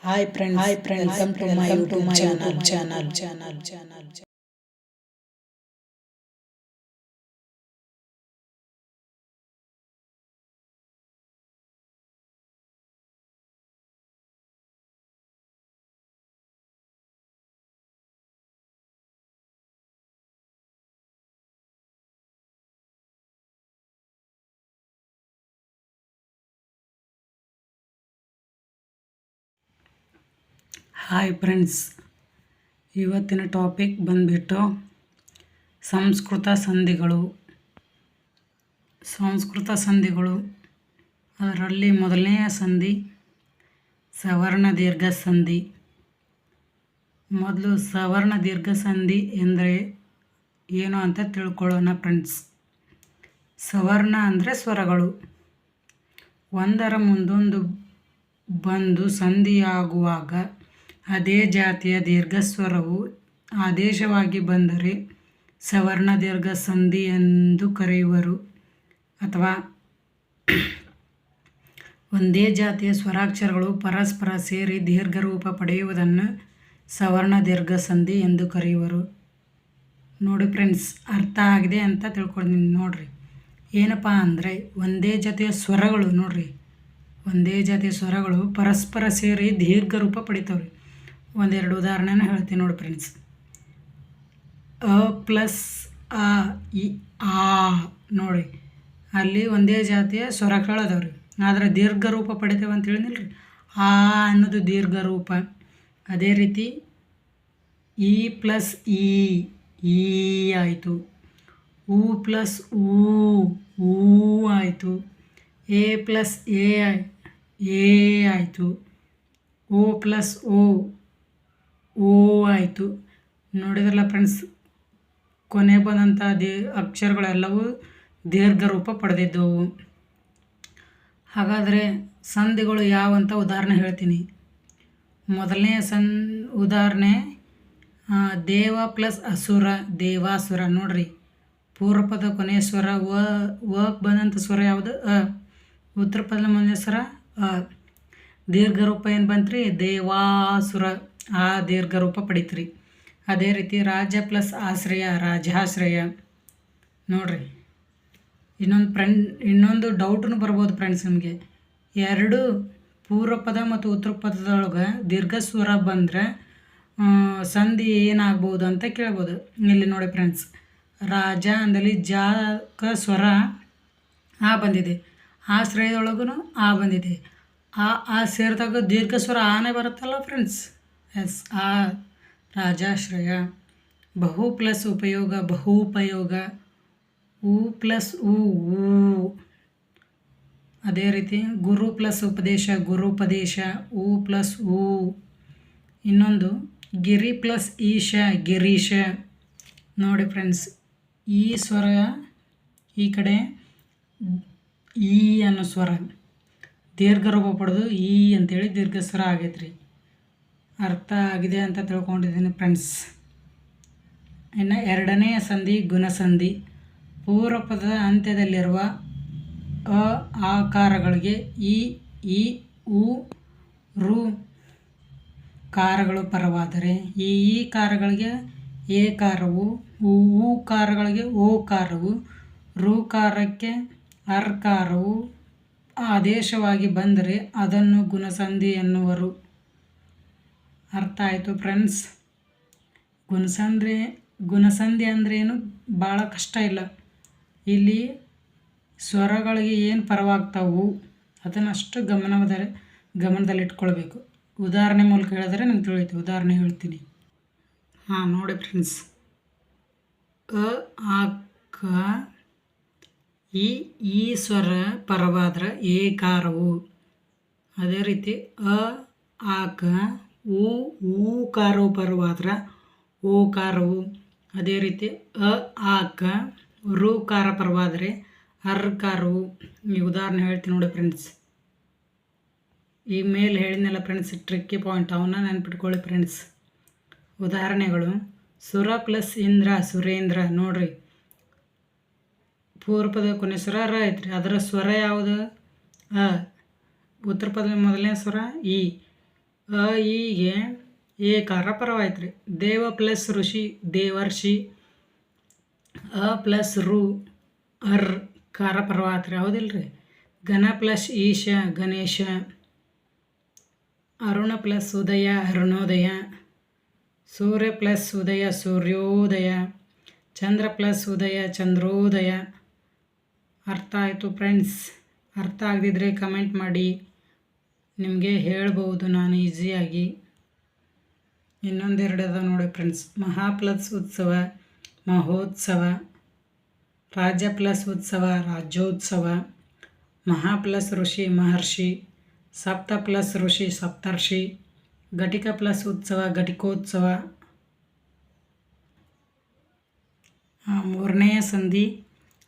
Hi friends, welcome to my YouTube channel. Hi friends, ಇವತ್ತಿನ topic ಬಂದ್ಬಿಟ್ಟು ಸಂಸ್ಕೃತ ಸಂಧಿಗಳು. ಅದರಲ್ಲಿ ಮೊದಲನೆಯ ಸಂಧಿ ಸವರ್ಣ ದೀರ್ಘ ಸಂಧಿ. ಮೊದಲು ಸವರ್ಣ ದೀರ್ಘ ಸಂಧಿ ಎಂದರೆ ಏನು ಅಂತ ತಿಳ್ಕೊಳ್ಳೋಣ ಫ್ರೆಂಡ್ಸ್. ಸವರ್ಣ ಅಂದರೆ ಸ್ವರಗಳು ಒಂದರ ಮುಂದೊಂದು ಬಂದು ಸಂಧಿಯಾಗುವಾಗ ಅದೇ ಜಾತಿಯ ದೀರ್ಘಸ್ವರವು ಆದೇಶವಾಗಿ ಬಂದರೆ ಸವರ್ಣ ದೀರ್ಘ ಸಂಧಿ ಎಂದು ಕರೆಯುವರು. ಅಥವಾ ಒಂದೇ ಜಾತಿಯ ಸ್ವರಾಕ್ಷರಗಳು ಪರಸ್ಪರ ಸೇರಿ ದೀರ್ಘರೂಪ ಪಡೆಯುವುದನ್ನು ಸವರ್ಣ ದೀರ್ಘ ಸಂಧಿ ಎಂದು ಕರೆಯುವರು. ನೋಡಿ ಫ್ರೆಂಡ್ಸ್, ಅರ್ಥ ಆಗಿದೆ ಅಂತ ತಿಳ್ಕೊಂಡಿದ್ದೀನಿ. ನೋಡ್ರಿ, ಏನಪ್ಪ ಅಂದರೆ ಒಂದೇ ಜಾತಿಯ ಸ್ವರಗಳು ಪರಸ್ಪರ ಸೇರಿ ದೀರ್ಘ ರೂಪ ಪಡಿತಾವ್ರಿ. ಒಂದೆರಡು ಉದಾಹರಣೆನ ಹೇಳ್ತೀನಿ ನೋಡಿ ಫ್ರೆಂಡ್ಸ್. ಅ ಪ್ಲಸ್ ಆ ಇ ಆ ನೋಡಿ, ಅಲ್ಲಿ ಒಂದೇ ಜಾತಿಯ ಸ್ವರಗಳು ಅದಾವ್ರಿ, ಆದರೆ ದೀರ್ಘ ರೂಪ ಪಡಿತೇವೆ ಅಂತ ಹೇಳಿದ್ನಿಲ್ರಿ. ಆ ಅನ್ನೋದು ದೀರ್ಘ ರೂಪ. ಅದೇ ರೀತಿ ಇ ಪ್ಲಸ್ ಈ ಆಯಿತು. ಉ ಪ್ಲಸ್ ಊ ಆಯಿತು. ಎ ಪ್ಲಸ್ ಎ ಆಯಿತು. ಓ ಪ್ಲಸ್ ಓ ಆಯಿತು. ನೋಡಿದ್ರಲ್ಲ ಫ್ರೆಂಡ್ಸ್, ಕೊನೆ ಬಂದಂಥ ಅಕ್ಷರಗಳೆಲ್ಲವೂ ದೀರ್ಘ ರೂಪ ಪಡೆದಿದ್ದವು. ಹಾಗಾದರೆ ಸಂಧಿಗಳು ಯಾವಂತ ಉದಾಹರಣೆ ಹೇಳ್ತೀನಿ. ಮೊದಲನೆಯ ಉದಾಹರಣೆ ದೇವ ಪ್ಲಸ್ ಅಸುರ, ದೇವಾಸುರ. ನೋಡ್ರಿ, ಪೂರ್ವಪದ ಕೊನೆಯ ಸ್ವರ ವ ಬಂದಂಥ ಸ್ವರ ಯಾವುದು? ಅ. ಉತ್ತರ ಪದದ ಮೊದಲನೇ ಸ್ವರ ಅ. ದೀರ್ಘ ರೂಪ ಏನು ಬಂತ್ರಿ? ದೇವಾಸುರ. ಆ ದೀರ್ಘ ರೂಪ ಪಡಿತ್ರಿ. ಅದೇ ರೀತಿ ರಾಜ ಪ್ಲಸ್ ಆಶ್ರಯ, ರಾಜಾಶ್ರಯ. ನೋಡ್ರಿ, ಇನ್ನೊಂದು ಡೌಟನ್ನು ಬರ್ಬೋದು ಫ್ರೆಂಡ್ಸ್ ನಿಮಗೆ. ಎರಡು ಪೂರ್ವಪದ ಮತ್ತು ಉತ್ತರ ಪದದೊಳಗೆ ದೀರ್ಘ ಸ್ವರ ಬಂದರೆ ಸಂಧಿ ಏನಾಗ್ಬೋದು ಅಂತ ಕೇಳ್ಬೋದು. ಇಲ್ಲಿ ನೋಡಿ ಫ್ರೆಂಡ್ಸ್, ರಾಜ ಅಂದಲ್ಲಿ ಜಾಕ ಸ್ವರ ಆ ಬಂದಿದೆ, ಆಶ್ರಯದೊಳಗೂ ಆ ಬಂದಿದೆ. ಆ ಸೇರಿದಾಗ ದೀರ್ಘ ಸ್ವರ ಆನೆ ಬರುತ್ತಲ್ಲ ಫ್ರೆಂಡ್ಸ್. ಎಸ್, ಆ ರಾಜಾಶ್ರಯ. ಬಹು ಪ್ಲಸ್ ಉಪಯೋಗ, ಬಹುಪಯೋಗ. ಉ ಪ್ಲಸ್ ಊ. ಅದೇ ರೀತಿ ಗುರು ಪ್ಲಸ್ ಉಪದೇಶ, ಗುರುಪದೇಶ. ಉ ಪ್ಲಸ್ ಊ. ಇನ್ನೊಂದು ಗಿರಿ ಪ್ಲಸ್ ಈಶ, ಗಿರೀಶ. ನೋಡಿ ಫ್ರೆಂಡ್ಸ್, ಈ ಸ್ವರ ಈ ಕಡೆ ಈ ಅನ್ನೋ ಸ್ವರ ದೀರ್ಘ ರೂಪ ಪಡೆದು ಈ ಅಂತೇಳಿ ದೀರ್ಘ ಸ್ವರ ಆಗೈತ್ರಿ. ಅರ್ಥ ಆಗಿದೆ ಅಂತ ತಿಳ್ಕೊಂಡಿದ್ದೀನಿ ಫ್ರೆಂಡ್ಸ್. ಇನ್ನು ಎರಡನೆಯ ಸಂಧಿ ಗುಣಸಂಧಿ. ಪೂರ್ವಪದದ ಅಂತ್ಯದಲ್ಲಿರುವ ಅ ಆಕಾರಗಳಿಗೆ ಈ ಉ ರು ಕಾರಗಳು ಪರವಾದರೆ ಈ ಕಾರಗಳಿಗೆ ಎ ಕಾರವು, ಉ ಕಾರಗಳಿಗೆ ಓ ಕಾರವು, ರು ಕಾರಕ್ಕೆ ಅರ್ ಕಾರವು ಆದೇಶವಾಗಿ ಬಂದರೆ ಅದನ್ನು ಗುಣಸಂಧಿ ಎನ್ನುವರು. ಅರ್ಥ ಆಯಿತು ಫ್ರೆಂಡ್ಸ್. ಗುಣಸಂಧಿ ಅಂದ್ರೇನು ಭಾಳ ಕಷ್ಟ ಇಲ್ಲ. ಇಲ್ಲಿ ಸ್ವರಗಳಿಗೆ ಏನು ಪರವಾಗ್ತಾವು ಅದನ್ನಷ್ಟು ಗಮನದಲ್ಲಿಟ್ಕೊಳ್ಬೇಕು. ಉದಾಹರಣೆ ಮೂಲಕ ಹೇಳಿದ್ರೆ ನಂಗೆ ತಿಳಿಯುತ್ತೆ. ಉದಾಹರಣೆ ಹೇಳ್ತೀನಿ. ನೋಡಿ ಫ್ರೆಂಡ್ಸ್, ಅ ಆಕ ಈ ಸ್ವರ ಪರವಾದ್ರೆ ಎ ಕಾರವು. ಅದೇ ರೀತಿ ಅ ಆಕ ಊ ಕಾರವು ಪರವಾದ್ರೆ ಓ ಕಾರವು. ಅದೇ ರೀತಿ ಅ ಆಕ ರು ಕಾರ ಪರವಾದರೆ ಅರ್ ಕಾರವು. ಈ ಉದಾಹರಣೆ ಹೇಳ್ತೀನಿ ನೋಡಿ ಫ್ರೆಂಡ್ಸ್. ಈ ಮೇಲೆ ಹೇಳಿದ್ನಲ್ಲ ಫ್ರೆಂಡ್ಸ್, ಟ್ರಿಕ್ಕಿ ಪಾಯಿಂಟ್, ಅವನ್ನ ನೆನ್ಪಿಟ್ಕೊಳ್ಳಿ ಫ್ರೆಂಡ್ಸ್. ಉದಾಹರಣೆಗಳು: ಸುರ ಪ್ಲಸ್ ಇಂದ್ರ, ಸುರೇಂದ್ರ. ನೋಡ್ರಿ, ಪೂರ್ವಪದ ಕೊನೆ ಸ್ವರ ರ ಐತ್ರಿ, ಅದರ ಸ್ವರ ಯಾವುದು? ಅ. ಉತ್ತರ ಪದದ ಮೊದಲನೇ ಸ್ವರ ಈ. ಈಗೆ ಏಕಾರ ಪರವಾಯ್ತು ರೀ. ದೇವ ಪ್ಲಸ್ ಋಷಿ ದೇವರ್ಷಿ. ಪ್ಲಸ್ ರು ಅರ್ ಕಾರ ಪರವಾಯ್ತು ರೀ, ಹೌದಿಲ್ಲ ರೀ. ಗಣ ಪ್ಲಸ್ ಈಶ ಗಣೇಶ. ಅರುಣ ಪ್ಲಸ್ ಉದಯ ಅರುಣೋದಯ. ಸೂರ್ಯ ಪ್ಲಸ್ ಉದಯ ಸೂರ್ಯೋದಯ. ಚಂದ್ರ ಪ್ಲಸ್ ಉದಯ ಚಂದ್ರೋದಯ. ಅರ್ಥ ಆಯಿತು ಫ್ರೆಂಡ್ಸ್? ಅರ್ಥ ಆಗದಿದ್ದರೆ ಕಮೆಂಟ್ ಮಾಡಿ, ನಿಮಗೆ ಹೇಳ್ಬೋದು ನಾನು ಈಸಿಯಾಗಿ. ಇನ್ನೊಂದೆರಡು ಅದ ನೋಡಿ ಫ್ರೆಂಡ್ಸ್. ಮಹಾ ಪ್ಲಸ್ ಉತ್ಸವ ಮಹೋತ್ಸವ. ರಾಜ್ಯ ಪ್ಲಸ್ ಉತ್ಸವ ರಾಜ್ಯೋತ್ಸವ. ಮಹಾ ಪ್ಲಸ್ ಋಷಿ ಮಹರ್ಷಿ. ಸಪ್ತ ಪ್ಲಸ್ ಋಷಿ ಸಪ್ತರ್ಷಿ. ಘಟಿಕ ಪ್ಲಸ್ ಉತ್ಸವ ಘಟಿಕೋತ್ಸವ. ಮೂರನೆಯ ಸಂಧಿ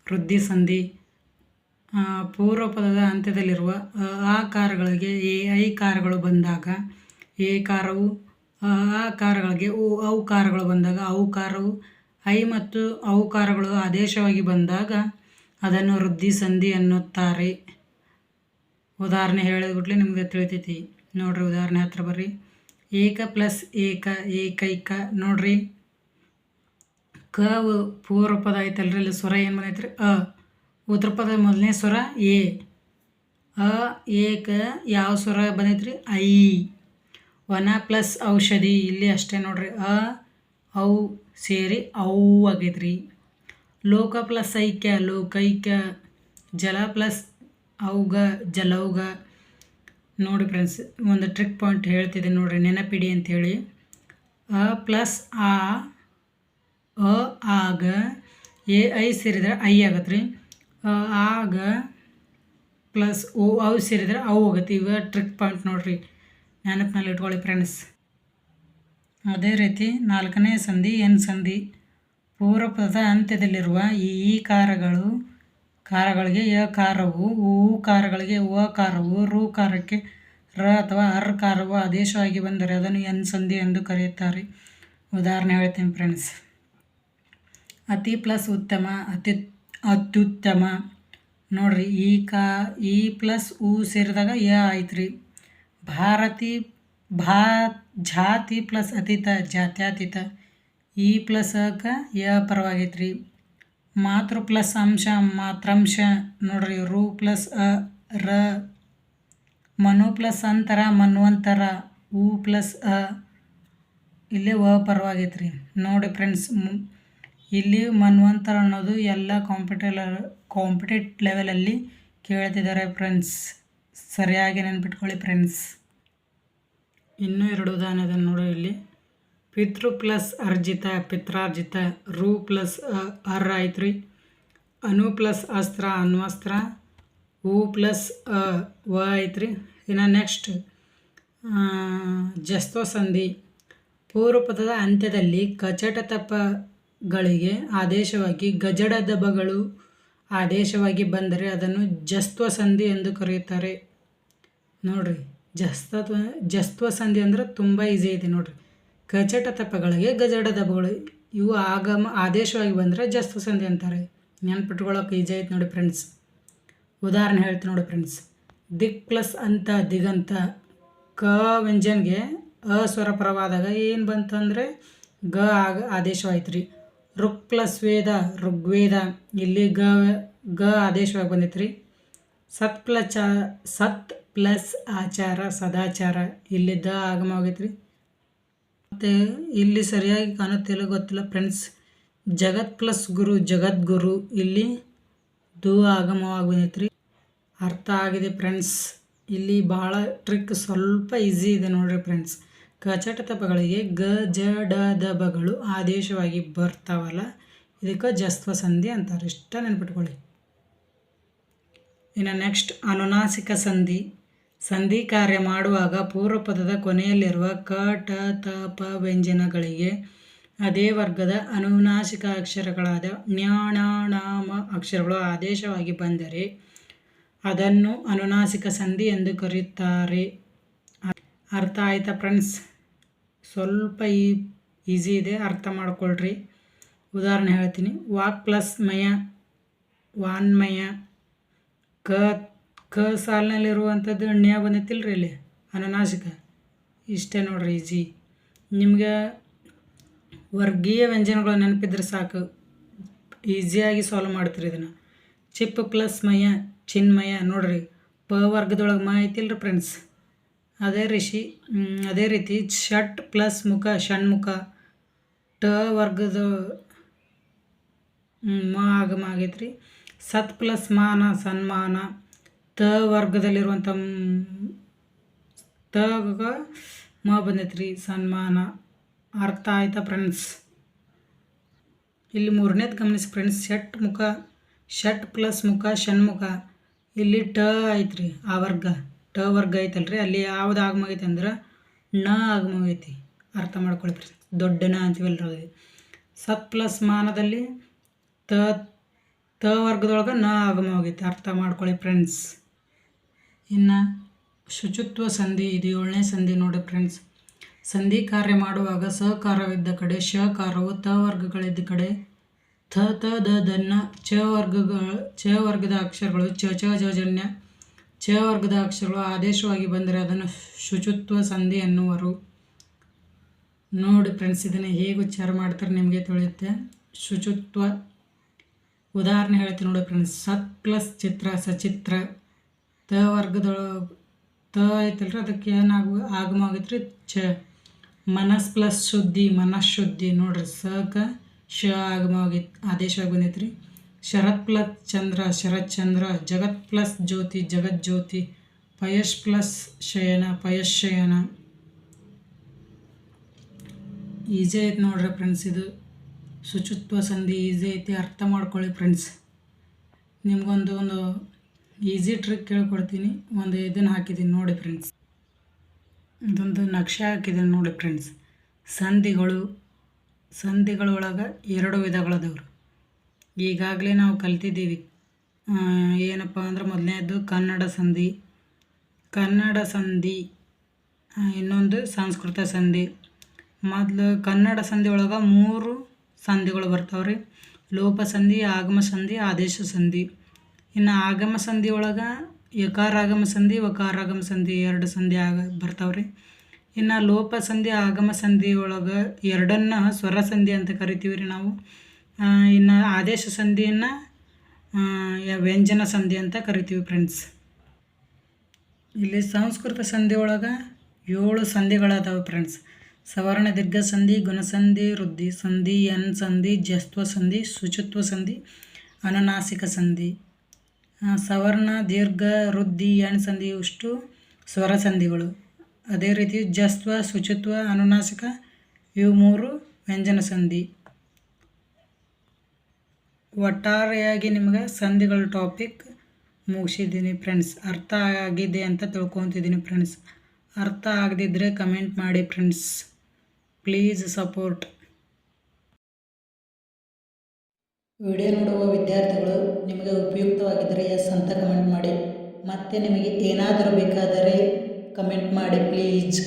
ವೃದ್ಧಿ ಸಂಧಿ. ಪೂರ್ವ ಪದದ ಅಂತ್ಯದಲ್ಲಿರುವ ಆಕಾರಗಳಿಗೆ ಐಕಾರಗಳು ಬಂದಾಗ ಏಕಾರವು, ಆಕಾರಗಳಿಗೆ ಔಕಾರಗಳು ಬಂದಾಗ ಔಕಾರವು, ಐ ಮತ್ತು ಔಕಾರಗಳು ಆದೇಶವಾಗಿ ಬಂದಾಗ ಅದನ್ನು ವೃದ್ಧಿ ಸಂಧಿ ಅನ್ನುತ್ತಾರೆ. ಉದಾಹರಣೆ ಹೇಳಿದ್ಬಿಟ್ಲೆ ನಿಮಗೆ ತಿಳಿತೈತಿ ನೋಡ್ರಿ. ಉದಾಹರಣೆ ಹತ್ರ ಬರ್ರಿ. ಏಕ ಪ್ಲಸ್ ಏಕ ಏಕೈಕ. ನೋಡ್ರಿ, ಕ ಪೂರ್ವ ಪದ ಐತಲ್ರಿ, ಇಲ್ಲಿ ಸ್ವರ ಏನು ಬಂದೈತ್ರಿ ಅ. ಉತ್ತರ ಪದ ಮೊದಲನೇ ಸ್ವರ ಎ. ಏಕ ಯಾವ ಸ್ವರ ಬಂದೈತ್ರಿ ಐ. ವನ ಪ್ಲಸ್ ಔಷಧಿ. ಇಲ್ಲಿ ಅಷ್ಟೇ ನೋಡ್ರಿ, ಔ ಸೇರಿ ಔ ಆಗೈತ್ರಿ. ಲೋಕ ಪ್ಲಸ್ ಐಕ್ಯ ಲೋಕೈಕ್ಯ. ಜಲ ಪ್ಲಸ್ ಔಗ ಜಲೌಗ. ನೋಡಿ ಫ್ರೆಂಡ್ಸ್, ಒಂದು ಟ್ರಿಕ್ ಪಾಯಿಂಟ್ ಹೇಳ್ತಿದ್ದೀನಿ ನೋಡ್ರಿ, ನೆನಪಿಡಿ ಅಂಥೇಳಿ. ಪ್ಲಸ್ ಆಗ ಐ ಸೇರಿದ್ರೆ ಐ ಆಗತ್ತೆ ರೀ. ಆಗ ಪ್ಲಸ್ ಔ ಸೇರಿದ್ರೆ ಅವು ಹೋಗುತ್ತೆ. ಇವ ಟ್ರಿಕ್ ಪಾಯಿಂಟ್ ನೋಡ್ರಿ, ನೆನಪಿನಲ್ಲಿ ಇಟ್ಕೊಳ್ಳಿ ಫ್ರೆಂಡ್ಸ್. ಅದೇ ರೀತಿ ನಾಲ್ಕನೇ ಸಂಧಿ ಎನ್ ಸಂಧಿ. ಪೂರ್ವ ಪದದ ಅಂತ್ಯದಲ್ಲಿರುವ ಈ ಕಾರಗಳಿಗೆ ಯಕಾರವು, ಕಾರಗಳಿಗೆ ಕಾರವು, ರು ಕಾರಕ್ಕೆ ರ ಅಥವಾ ಅರ್ ಕಾರವು ಆದೇಶವಾಗಿ ಬಂದರೆ ಅದನ್ನು ಎನ್ ಸಂಧಿ ಎಂದು ಕರೆಯುತ್ತಾರೆ. ಉದಾಹರಣೆ ಹೇಳ್ತೀನಿ ಫ್ರೆಂಡ್ಸ್. ಅತಿ ಪ್ಲಸ್ ಉತ್ತಮ ಅತ್ಯುತ್ತಮ. ನೋಡ್ರಿ, ಈ ಪ್ಲಸ್ ಉ ಸೇರಿದಾಗ ಯ ಆಯ್ತು ರೀ. ಭಾರತಿ ಜಾತಿ ಪ್ಲಸ್ ಅತೀತ ಜಾತ್ಯತೀತ. ಈ ಪ್ಲಸ್ ಅಕ ಯ ಪರವಾಗೈತೆ ರೀ. ಮಾತೃ ಪ್ಲಸ್ ಅಂಶ ಮಾತ್ರಾಂಶ. ನೋಡ್ರಿ, ರು ಪ್ಲಸ್ ರ. ಮನು ಪ್ಲಸ್ ಅಂತರ ಮನ್ವಂತರ. ಉ ಪ್ಲಸ್ ಇಲ್ಲೇ ಪರವಾಗೈತೆ ರೀ. ನೋಡಿ ಫ್ರೆಂಡ್ಸ್, ಇಲ್ಲಿ ಮನ್ವಂತರ ಅನ್ನೋದು ಎಲ್ಲ ಕಾಂಪಿಟೇಟಿವ್ ಲೆವೆಲಲ್ಲಿ ಕೇಳ್ತಿದ್ದಾರೆ ಫ್ರೆಂಡ್ಸ್. ಸರಿಯಾಗಿ ನೆನ್ಪಿಟ್ಕೊಳ್ಳಿ ಫ್ರೆಂಡ್ಸ್. ಇನ್ನೂ ಎರಡು ಉದಾಹರಣೆ ನೋಡಿ ಇಲ್ಲಿ. ಪಿತೃ ಪ್ಲಸ್ ಅರ್ಜಿತ ಪಿತ್ರಾರ್ಜಿತ. ರು ಪ್ಲಸ್ ಅರ್ ಆಯ್ತು ರೀ. ಅನು ಪ್ಲಸ್ ಅಸ್ತ್ರ ಅನ್ವಸ್ತ್ರ. ಉ ಪ್ಲಸ್ ವ ಆಯ್ತು ರೀ. ಇನ್ನು ನೆಕ್ಸ್ಟ್ ಜಸ್ತ್ವ ಸಂಧಿ. ಪೂರ್ವ ಪದದ ಅಂತ್ಯದಲ್ಲಿ ಕಚಟ ತಪಗಳಿಗೆ ಆದೇಶವಾಗಿ ಗಜಡ ದಬಗಳು ಆದೇಶವಾಗಿ ಬಂದರೆ ಅದನ್ನು ಜಸ್ತ್ವ ಸಂಧಿ ಎಂದು ಕರೆಯುತ್ತಾರೆ. ನೋಡ್ರಿ, ಜಸ್ತ್ವ ಸಂಧಿ ಅಂದ್ರೆ ತುಂಬ ಈಸಿ ಇದೆ ನೋಡ್ರಿ. ಕಚಟ ತಪಗಳಿಗೆ ಗಜಡ ದಬಗಳು ಇವು ಆದೇಶವಾಗಿ ಬಂದರೆ ಜಸ್ತ್ವ ಸಂಧಿ ಅಂತಾರೆ. ನೆನ್ಪಿಟ್ಕೊಳ್ಳೋಕೆ ಈಜಿ ಐತೆ ನೋಡಿ ಫ್ರೆಂಡ್ಸ್. ಉದಾಹರಣೆ ಹೇಳ್ತೀನಿ ನೋಡಿ ಫ್ರೆಂಡ್ಸ್. ದಿಕ್ ಪ್ಲಸ್ ಅಂತ ದಿಗಂತ. ಕ ವ್ಯಂಜನ್ಗೆ ಸ್ವರ ಪರವಾದಾಗ ಏನು ಬಂತಂದರೆ ಗ ಆದೇಶವಾಯ್ತು ರೀ. ಋಕ್ ಪ್ಲಸ್ ವೇದ ಋಗ್ವೇದ. ಇಲ್ಲಿ ಗ ಆದೇಶವಾಗಿ ಬಂದೈತೆ ರೀ. ಸತ್ ಪ್ಲಸ್ ಆಚಾರ ಸದಾಚಾರ. ಇಲ್ಲಿ ದ ಆಗಮ ಆಗೈತೆ ರೀ. ಮತ್ತು ಇಲ್ಲಿ ಸರಿಯಾಗಿ ಕಾಣುತ್ತಿಲ್ಲ ಗೊತ್ತಿಲ್ಲ ಫ್ರೆಂಡ್ಸ್. ಜಗತ್ ಪ್ಲಸ್ ಗುರು ಜಗದ್ಗುರು. ಇಲ್ಲಿ ದು ಆಗಮವಾಗಿ ಬಂದೈತೆ ರೀ. ಅರ್ಥ ಆಗಿದೆ ಫ್ರೆಂಡ್ಸ್. ಇಲ್ಲಿ ಭಾಳ ಟ್ರಿಕ್ ಸ್ವಲ್ಪ ಈಸಿ ಇದೆ ನೋಡಿರಿ ಫ್ರೆಂಡ್ಸ್. ಕಚಟ ತಪಗಳಿಗೆ ಗ ಜ ಡ ದಬಗಳು ಆದೇಶವಾಗಿ ಬರ್ತಾವಲ್ಲ, ಇದಕ್ಕೆ ಜಸ್ತ್ವ ಸಂಧಿ ಅಂತಾರೆ. ಇಷ್ಟ ನೆನ್ಪಿಟ್ಕೊಳ್ಳಿ. ಇನ್ನು ನೆಕ್ಸ್ಟ್ ಅನುನಾಸಿಕ ಸಂಧಿ. ಸಂಧಿ ಕಾರ್ಯ ಮಾಡುವಾಗ ಪೂರ್ವ ಪದದ ಕೊನೆಯಲ್ಲಿರುವ ಕ ಟ ತ ಪ ವ್ಯಂಜನಗಳಿಗೆ ಅದೇ ವರ್ಗದ ಅನುನಾಸಿಕ ಅಕ್ಷರಗಳಾದ ಣ್ಯ ಣ ಣ ಮ ಅಕ್ಷರಗಳು ಆದೇಶವಾಗಿ ಬಂದರೆ ಅದನ್ನು ಅನುನಾಸಿಕ ಸಂಧಿ ಎಂದು ಕರೆಯುತ್ತಾರೆ. ಅರ್ಥ ಆಯ್ತಾ ಫ್ರೆಂಡ್ಸ್? ಸ್ವಲ್ಪ ಈಸಿ ಇದೆ, ಅರ್ಥ ಮಾಡ್ಕೊಳ್ರಿ. ಉದಾಹರಣೆ ಹೇಳ್ತೀನಿ. ವಾಕ್ ಪ್ಲಸ್ ಮಯ ವಾನ್ಮಯ. ಕ ಸಾಲಿನಲ್ಲಿರುವಂಥದ್ದು ಣ್ಯ ಬಂದೈತಿಲ್ರಿ ಇಲ್ಲಿ ಅನುನಾಸಿಕ. ಇಷ್ಟೇ ನೋಡ್ರಿ ಈಜಿ. ನಿಮ್ಗೆ ವರ್ಗೀಯ ವ್ಯಂಜನಗಳು ನೆನಪಿದ್ರೆ ಸಾಕು, ಈಸಿಯಾಗಿ ಸಾಲ್ವ್ ಮಾಡ್ತೀರಿ ಇದನ್ನು. ಚಿಪ್ ಪ್ಲಸ್ ಮಯ ಚಿನ್ಮಯ ನೋಡ್ರಿ, ಪ ವರ್ಗದೊಳಗೆ ಮ ಐತಿಲ್ರಿ ಫ್ರೆಂಡ್ಸ್. ಅದೇ ರೀತಿ ಷಟ್ ಪ್ಲಸ್ ಮುಖ ಷಣ್ಮುಖ, ಟ ವರ್ಗದ ಮ ಆಗಮ ಆಗೈತ್ರಿ. ಸತ್ ಪ್ಲಸ್ ಮಾನ ಸನ್ಮಾನ, ತ ವರ್ಗದಲ್ಲಿರುವಂಥ ತಗ ಮ ಬಂದೈತ್ರಿ ಸನ್ಮಾನ. ಅರ್ಥ ಆಯ್ತಾ ಫ್ರೆಂಡ್ಸ್? ಇಲ್ಲಿ ಮೂರನೇದು ಗಮನಿಸಿ ಫ್ರೆಂಡ್ಸ್, ಷಟ್ ಪ್ಲಸ್ ಮುಖ ಷಣ್ಮುಖ, ಇಲ್ಲಿ ಟ ಐತ್ರಿ, ಆ ವರ್ಗ ಟ ವರ್ಗ ಐತಲ್ರಿ, ಅಲ್ಲಿ ಯಾವ್ದು ಆಗಮ ಆಗೈತಿ ಅಂದ್ರೆ ನ ಆಗಮ ಆಗೈತಿ. ಅರ್ಥ ಮಾಡ್ಕೊಳ್ಳಿ ಫ್ರೆಂಡ್ಸ್, ದೊಡ್ಡ ನ ಅಂತೀವಲ್ರಿ. ಸತ್ ಪ್ಲಸ್ ಮಾನದಲ್ಲಿ ತ ವರ್ಗದೊಳಗೆ ನ ಆಗಮ ಆಗೈತಿ. ಅರ್ಥ ಮಾಡ್ಕೊಳ್ಳಿ ಫ್ರೆಂಡ್ಸ್. ಇನ್ನು ಶುಚಿತ್ವ ಸಂಧಿ, ಇದು 7ನೇ ಸಂಧಿ ನೋಡಿ ಫ್ರೆಂಡ್ಸ್. ಸಂಧಿ ಕಾರ್ಯ ಮಾಡುವಾಗ ಸಕಾರವಿದ್ದ ಕಡೆ ಶಕಾರವು, ತ ವರ್ಗಗಳಿದ್ದ ಕಡೆ ಥ ತ ದ ದನ್ನ, ಚ ವರ್ಗದ ಅಕ್ಷರಗಳು ಚ ಚ ಜ ಜನ್ಯ, ಚ ವರ್ಗದ ಅಕ್ಷರಗಳು ಆದೇಶವಾಗಿ ಬಂದರೆ ಅದನ್ನು ಶುಚಿತ್ವ ಸಂಧಿ ಎನ್ನುವರು. ನೋಡಿ ಫ್ರೆಂಡ್ಸ್, ಇದನ್ನು ಹೇಗೆ ಉಚ್ಚಾರ ಮಾಡ್ತಾರೆ ನಿಮಗೆ ತಿಳಿಯುತ್ತೆ. ಶುಚಿತ್ವ ಉದಾಹರಣೆ ಹೇಳ್ತೀನಿ ನೋಡಿ ಫ್ರೆಂಡ್ಸ್. ಸತ್ ಪ್ಲಸ್ ಚಿತ್ರ ಸಚಿತ್ರ, ತ ವರ್ಗದೊಳಗೆ ತ ಐತಲ್ರಿ, ಅದಕ್ಕೆ ಏನಾಗ ಆಗಮ ಆಗೈತ್ರಿ ಚ. ಮನಸ್ ಪ್ಲಸ್ ಶುದ್ಧಿ ಮನಃಶುದ್ಧಿ ನೋಡ್ರಿ, ಸಕ ಶ ಆಗಮ ಆಗೈತಿ, ಆದೇಶವಾಗಿ ಬಂದೈತ್ರಿ. ಶರತ್ ಪ್ಲಸ್ ಚಂದ್ರ ಶರತ್ಚಂದ್ರ, ಜಗತ್ ಪ್ಲಸ್ ಜ್ಯೋತಿ ಜಗಜ್ಯೋತಿ, ಪಯಶ್ ಪ್ಲಸ್ ಶಯನ ಪಯಶಯನ. ಈಜಿ ಐತಿ ನೋಡ್ರಿ ಫ್ರೆಂಡ್ಸ್, ಇದು ಶುಚಿತ್ವ ಸಂಧಿ ಈಸಿ ಐತಿ. ಅರ್ಥ ಮಾಡ್ಕೊಳ್ಳಿ ಫ್ರೆಂಡ್ಸ್. ನಿಮ್ಗೊಂದು ಈಸಿ ಟ್ರಿಕ್ ಕೇಳ್ಕೊಡ್ತೀನಿ. ಒಂದು ಇದನ್ನು ಹಾಕಿದ್ದೀನಿ ನೋಡಿ ಫ್ರೆಂಡ್ಸ್, ಇದೊಂದು ನಕ್ಷೆ ಹಾಕಿದ್ದೀನಿ ನೋಡಿ ಫ್ರೆಂಡ್ಸ್. ಸಂಧಿಗಳೊಳಗೆ 2 ವಿಧಗಳದವ್ರು. ಈಗಾಗಲೇ ನಾವು ಕಲ್ತಿದ್ದೀವಿ. ಏನಪ್ಪ ಅಂದ್ರೆ ಮೊದಲನೇದು ಕನ್ನಡ ಸಂಧಿ, ಇನ್ನೊಂದು ಸಂಸ್ಕೃತ ಸಂಧಿ. ಮೊದಲು ಕನ್ನಡ ಸಂಧಿ ಒಳಗೆ 3 ಸಂಧಿಗಳು ಬರ್ತಾವ್ರಿ: ಲೋಪ ಸಂಧಿ, ಆಗಮ ಸಂಧಿ, ಆದೇಶ ಸಂಧಿ. ಇನ್ನು ಆಗಮ ಸಂಧಿ ಒಳಗೆ ಯಕಾರಾಗಮ ಸಂಧಿ ವಕಾರಾಗಮ ಸಂಧಿ 2 ಸಂಧಿ ಬರ್ತಾವ್ರಿ. ಇನ್ನು ಲೋಪ ಸಂಧಿ ಆಗಮ ಸಂಧಿ ಒಳಗೆ 2ನ್ನ ಸ್ವರ ಸಂಧಿ ಅಂತ ಕರಿತೀವಿ ರೀ ನಾವು. ಇನ್ನು ಆದೇಶ ಸಂಧಿಯನ್ನು ವ್ಯಂಜನ ಸಂಧಿ ಅಂತ ಕರಿತೀವಿ ಫ್ರೆಂಡ್ಸ್. ಇಲ್ಲಿ ಸಂಸ್ಕೃತ ಸಂಧಿ ಒಳಗೆ 7 ಸಂಧಿಗಳದಾವೆ ಫ್ರೆಂಡ್ಸ್. ಸವರ್ಣ ದೀರ್ಘ ಸಂಧಿ, ಗುಣಸಂಧಿ, ವೃದ್ಧಿ ಸಂಧಿ, ಎನ್ ಸಂಧಿ, ಜಸ್ತ್ವ ಸಂಧಿ, ಶುಚಿತ್ವ ಸಂಧಿ, ಅನುನಾಸಿಕ ಸಂಧಿ. ಸವರ್ಣ ದೀರ್ಘ ವೃದ್ಧಿ ಎಣ್ ಸಂಧಿ ಇಷ್ಟು ಸ್ವರ ಸಂಧಿಗಳು. ಅದೇ ರೀತಿ ಜಸ್ತ್ವ ಶುಚಿತ್ವ ಅನುನಾಸಿಕ ಇವು 3 ವ್ಯಂಜನ ಸಂಧಿ. ಒಟ್ಟಾರೆಯಾಗಿ ನಿಮಗೆ ಸಂಧಿಗಳ ಟಾಪಿಕ್ ಮುಗಿಸಿದ್ದೀನಿ ಫ್ರೆಂಡ್ಸ್. ಅರ್ಥ ಆಗಿದೆ ಅಂತ ತಿಳ್ಕೊತಿದ್ದೀನಿ ಫ್ರೆಂಡ್ಸ್. ಅರ್ಥ ಆಗದಿದ್ದರೆ ಕಮೆಂಟ್ ಮಾಡಿ ಫ್ರೆಂಡ್ಸ್, ಪ್ಲೀಸ್ ಸಪೋರ್ಟ್. ವಿಡಿಯೋ ನೋಡುವ ವಿದ್ಯಾರ್ಥಿಗಳು ನಿಮಗೆ ಉಪಯುಕ್ತವಾಗಿದ್ದರೆ ಎಸ್ ಅಂತ ಕಮೆಂಟ್ ಮಾಡಿ. ಮತ್ತೆ ನಿಮಗೆ ಏನಾದರೂ ಬೇಕಾದರೆ ಕಮೆಂಟ್ ಮಾಡಿ ಪ್ಲೀಸ್.